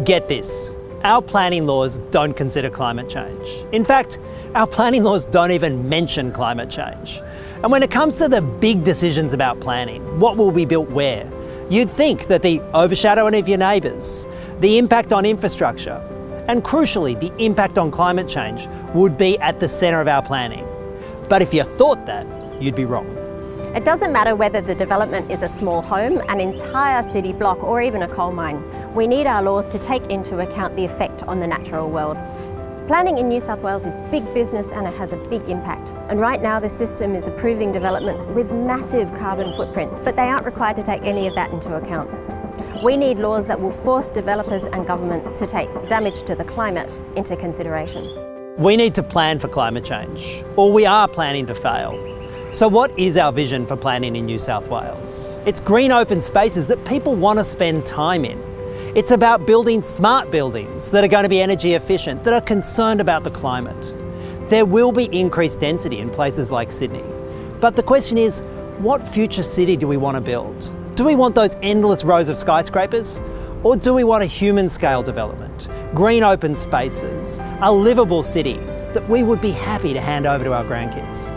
get this, our planning laws don't consider climate change. In fact, our planning laws don't even mention climate change. And when it comes to the big decisions about planning, what will be built where, you'd think that the overshadowing of your neighbours, the impact on infrastructure, and crucially, the impact on climate change would be at the centre of our planning. But if you thought that, you'd be wrong. It doesn't matter whether the development is a small home, an entire city block, or even a coal mine. We need our laws to take into account the effect on the natural world. Planning in New South Wales is big business and it has a big impact. And right now the system is approving development with massive carbon footprints, but they aren't required to take any of that into account. We need laws that will force developers and government to take damage to the climate into consideration. We need to plan for climate change, or we are planning to fail. So what is our vision for planning in New South Wales? It's green open spaces that people want to spend time in. It's about building smart buildings that are going to be energy efficient, that are concerned about the climate. There will be increased density in places like Sydney. But the question is, what future city do we want to build? Do we want those endless rows of skyscrapers? Or do we want a human scale development, green open spaces, a livable city that we would be happy to hand over to our grandkids?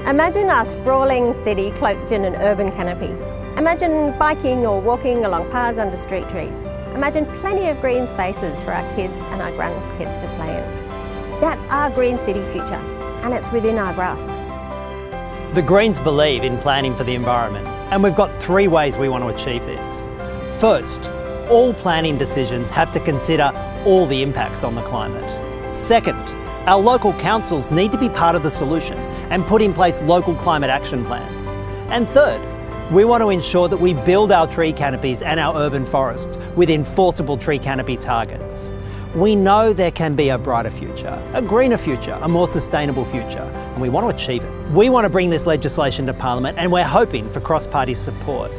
Imagine a sprawling city cloaked in an urban canopy. Imagine biking or walking along paths under street trees. Imagine plenty of green spaces for our kids and our grandkids to play in. That's our green city future, and it's within our grasp. The Greens believe in planning for the environment, and we've got 3 ways we want to achieve this. First, all planning decisions have to consider all the impacts on the climate. Second, our local councils need to be part of the solution and put in place local climate action plans. And third, we want to ensure that we build our tree canopies and our urban forests with enforceable tree canopy targets. We know there can be a brighter future, a greener future, a more sustainable future, and we want to achieve it. We want to bring this legislation to Parliament, and we're hoping for cross-party support.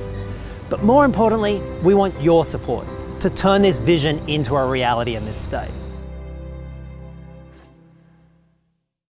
But more importantly, we want your support to turn this vision into a reality in this state.